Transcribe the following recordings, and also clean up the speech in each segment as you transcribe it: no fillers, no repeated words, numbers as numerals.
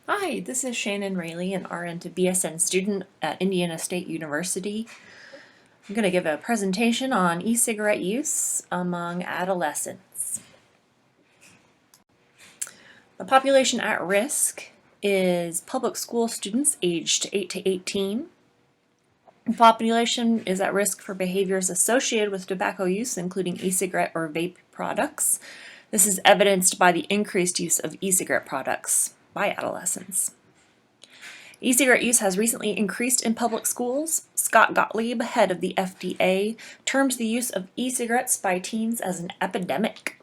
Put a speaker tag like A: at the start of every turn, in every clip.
A: Hi, this is Shannon Rayleigh, an RN to BSN student at Indiana State University. I'm going to give a presentation on e-cigarette use among adolescents. The population at risk is public school students aged 8 to 18. The population is at risk for behaviors associated with tobacco use, including e-cigarette or vape products. This is evidenced by the increased use of e-cigarette products by adolescents. E-cigarette use has recently increased in public schools. Scott Gottlieb, head of the FDA, terms the use of e-cigarettes by teens as an epidemic.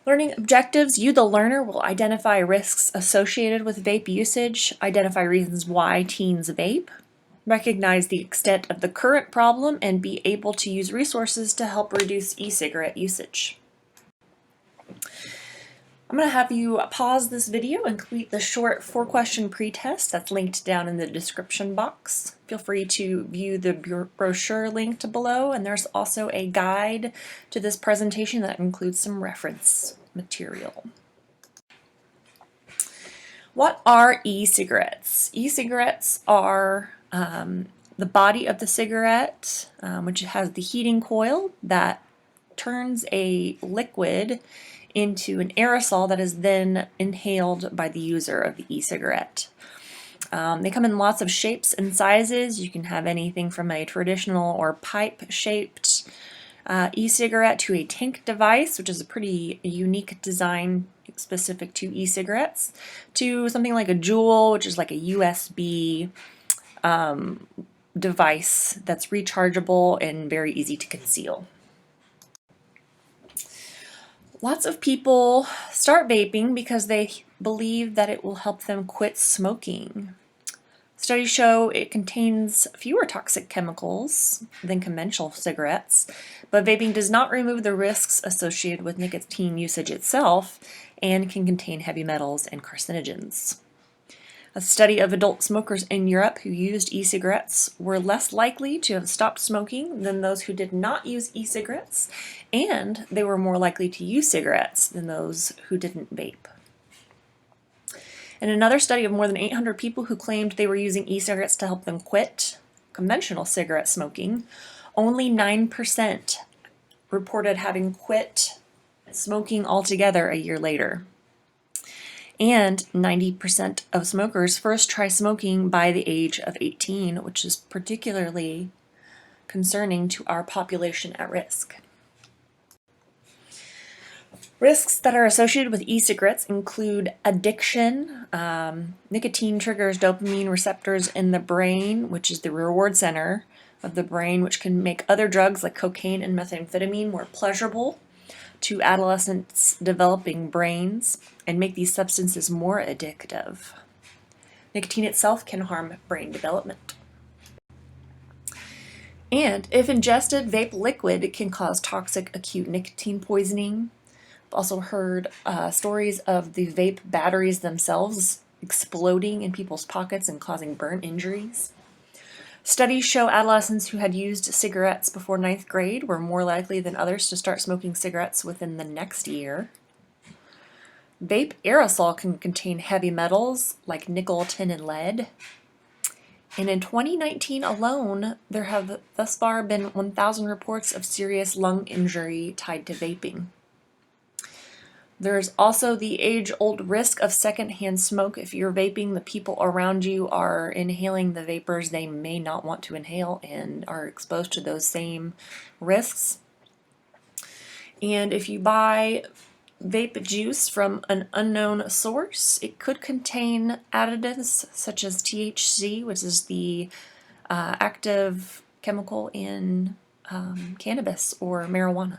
A: Learning objectives. You, the learner, will identify risks associated with vape usage, identify reasons why teens vape, recognize the extent of the current problem, and be able to use resources to help reduce e-cigarette usage. I'm going to have you pause this video and complete the short 4-question pretest that's linked down in the description box. Feel free to view the brochure linked below, and there's also a guide to this presentation that includes some reference material. What are e-cigarettes? E-cigarettes are the body of the cigarette, which has the heating coil that turns a liquid into an aerosol that is then inhaled by the user of the e-cigarette. They come in lots of shapes and sizes. You can have anything from a traditional or pipe-shaped e-cigarette to a tank device, which is a pretty unique design specific to e-cigarettes, to something like a Juul, which is like a USB device that's rechargeable and very easy to conceal. Lots of people start vaping because they believe that it will help them quit smoking. Studies show it contains fewer toxic chemicals than conventional cigarettes, but vaping does not remove the risks associated with nicotine usage itself and can contain heavy metals and carcinogens. A study of adult smokers in Europe who used e-cigarettes were less likely to have stopped smoking than those who did not use e-cigarettes, and they were more likely to use cigarettes than those who didn't vape. In another study of more than 800 people who claimed they were using e-cigarettes to help them quit conventional cigarette smoking, only 9% reported having quit smoking altogether a year later. And 90% of smokers first try smoking by the age of 18, which is particularly concerning to our population at risk. Risks that are associated with e-cigarettes include addiction. Nicotine triggers dopamine receptors in the brain, which is the reward center of the brain, which can make other drugs like cocaine and methamphetamine more pleasurable to adolescents' developing brains and make these substances more addictive. Nicotine itself can harm brain development. And if ingested, vape liquid can cause toxic acute nicotine poisoning. I've also heard stories of the vape batteries themselves exploding in people's pockets and causing burn injuries. Studies show adolescents who had used cigarettes before 9th grade were more likely than others to start smoking cigarettes within the next year. Vape aerosol can contain heavy metals like nickel, tin, and lead. And in 2019 alone, there have thus far been 1,000 reports of serious lung injury tied to vaping. There's also the age-old risk of secondhand smoke. If you're vaping, the people around you are inhaling the vapors they may not want to inhale and are exposed to those same risks. And if you buy vape juice from an unknown source, it could contain additives such as THC, which is the active chemical in cannabis or marijuana.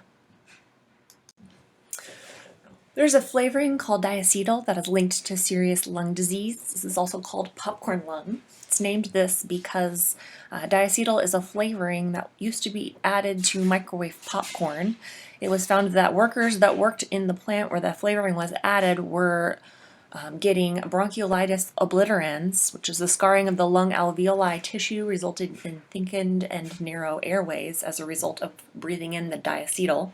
A: There's a flavoring called diacetyl that is linked to serious lung disease. This is also called popcorn lung. It's named this because diacetyl is a flavoring that used to be added to microwave popcorn. It was found that workers that worked in the plant where that flavoring was added were getting bronchiolitis obliterans, which is the scarring of the lung alveoli tissue resulting in thickened and narrow airways as a result of breathing in the diacetyl.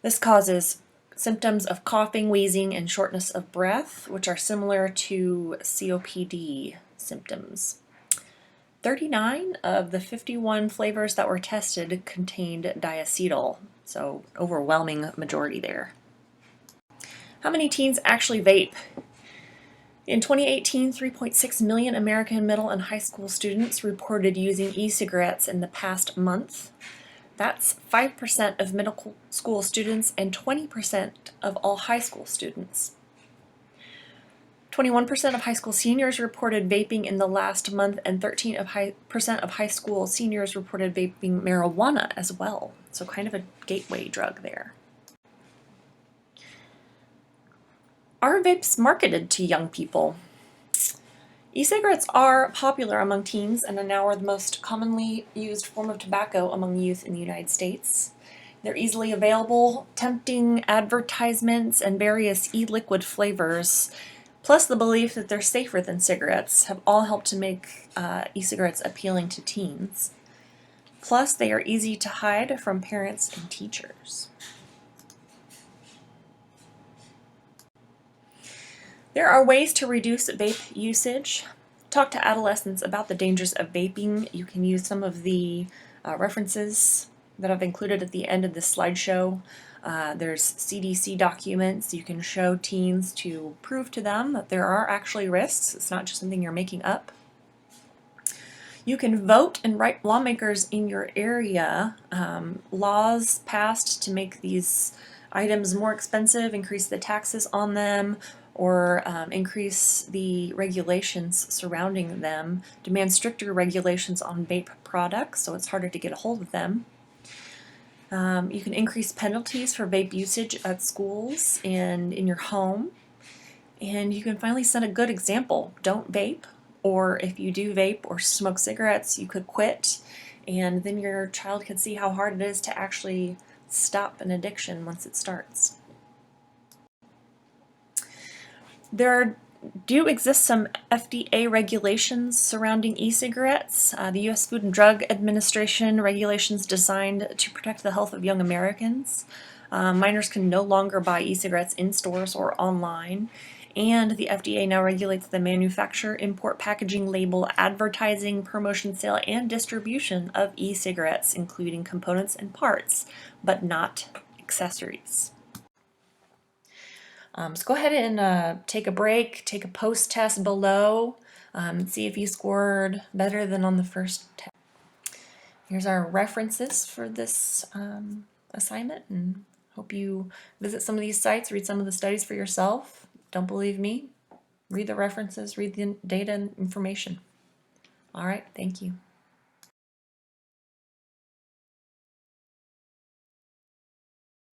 A: This causes symptoms of coughing, wheezing, and shortness of breath, which are similar to COPD symptoms. 39 of the 51 flavors that were tested contained diacetyl, so overwhelming majority there. How many teens actually vape? In 2018, 3.6 million American middle and high school students reported using e-cigarettes in the past month. That's 5% of middle school students and 20% of all high school students. 21% of high school seniors reported vaping in the last month, and 13% of high school seniors reported vaping marijuana as well. So kind of a gateway drug there. Are vapes marketed to young people? E-cigarettes are popular among teens and now are the most commonly used form of tobacco among youth in the United States. They're easily available, tempting advertisements and various e-liquid flavors, plus the belief that they're safer than cigarettes, have all helped to make e-cigarettes appealing to teens. Plus, they are easy to hide from parents and teachers. There are ways to reduce vape usage. Talk to adolescents about the dangers of vaping. You can use some of the references that I've included at the end of this slideshow. There's CDC documents you can show teens to prove to them that there are actually risks. It's not just something you're making up. You can vote and write lawmakers in your area. Laws passed to make these items more expensive, increase the taxes on them, or increase the regulations surrounding them, demand stricter regulations on vape products so it's harder to get a hold of them. You can increase penalties for vape usage at schools and in your home. And you can finally set a good example. Don't vape, or if you do vape or smoke cigarettes, you could quit, and then your child could see how hard it is to actually stop an addiction once it starts. There do exist some FDA regulations surrounding e-cigarettes. The U.S. Food and Drug Administration regulations designed to protect the health of young Americans. Minors can no longer buy e-cigarettes in stores or online. And the FDA now regulates the manufacture, import, packaging, label, advertising, promotion, sale, and distribution of e-cigarettes, including components and parts, but not accessories. So go ahead and take a break, take a post-test below, see if you scored better than on the first test. Here's our references for this assignment, and hope you visit some of these sites, read some of the studies for yourself. Don't believe me? Read the references, read the data and information. All right, thank you.